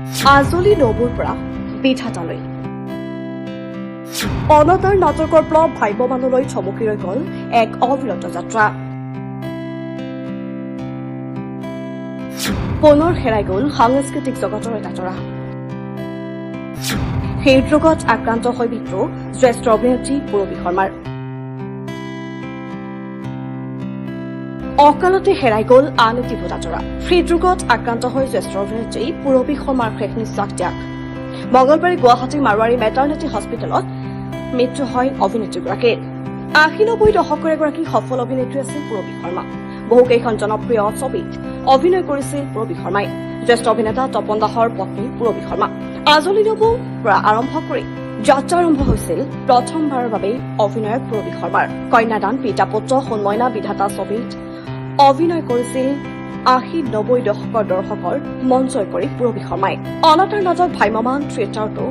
আজলি নবুৰ পৰা বিধাতালৈ অনাতাঁৰ নাটকৰ পৰা ভাগ্যৱানলৈ চমকি ৰৈ গ'ল এক অবিৰত যাত্ৰা। পুনৰ হেৰাই গ'ল সাংস্কৃতিক জগতৰ এটা তৰা। হৃদৰোগত আক্ৰান্ত হৈ মৃত্যু জ্যেষ্ঠ অভিনেত্ৰী পূৰবী শৰ্মাৰ। অকালতে হেৰাই গ'ল আন এটি ভোটাতৰা। হৃদৰোগত আক্ৰান্ত হৈ জ্যেষ্ঠ অভিনেত্ৰী পূৰবী শৰ্মাৰ শেষ নিশ্বাস ত্যাগ। মঙলবাৰে গুৱাহাটী মাৰোৱাৰী মেটাৰনিটি হস্পিটেলত মৃত্যু হয় অভিনেত্ৰীগৰাকীৰ। ৮০-৯০ দশকৰ এগৰাকী সফল অভিনেত্ৰী আছিল পূৰবী শৰ্মা। বহুকেইখন জনপ্ৰিয় ছবিত অভিনয় কৰিছিল পূৰবী শৰ্মাই। জ্যেষ্ঠ অভিনেতা তপন দাসৰ পত্নী পূৰবী শৰ্মা। আজলি নবুৰ পৰা আৰম্ভ কৰি যাত্ৰা আৰম্ভ হৈছিল প্ৰথমবাৰৰ বাবে অভিনয়ক পূৰবী শৰ্মাৰ। কন্যাদান, পিতা পুত্ৰ, সোণমইনা, বিধাতা ছবিত অভিনয় কৰিছিল ৮০-৯০ দশকৰ দৰ্শকৰ মন জয় কৰি পূৰবী শৰ্মাই। অনাতাঁৰ নাটক ভাইমামান থিয়েটাৰতো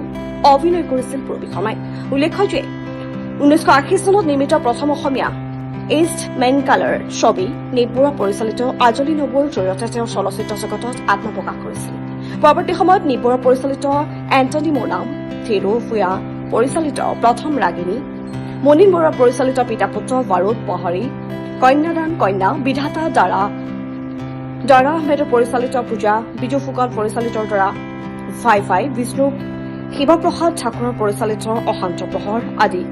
অভিনয় কৰিছিল পূৰবী শৰ্মাই। উল্লেখ্য যে ১৯৮০ চনত নিৰ্মিত প্ৰথম অসমীয়া ইষ্ট মেন কালাৰ ছবি নিপ বৰুৱা পৰিচালিত আজলি নবুৰ জৰিয়তে তেওঁ চলচ্চিত্ৰ জগতত আত্মপ্ৰকাশ কৰিছিল। পৰৱৰ্তী সময়ত নিপ বৰুৱা পৰিচালিত এণ্টনি মোৰ নাম, থিৰু ফুয়া পৰিচালিত প্ৰথম ৰাগিনী, মুনীন বৰুৱা পৰিচালিত পিতা পুত্ৰ, বাৰুদ পহৰী, কন্যাদান, কন্যা, বিধাতা, দাৰা আহমেদৰ পৰিচালিত পূজা, বিজু ফুকন পৰিচালিত দ্বাৰা, ফাই ফাই, বিষ্ণু শিৱপ্ৰসাদ ঠাকুৰৰ পৰিচালিত অশান্ত প্ৰহৰ আদি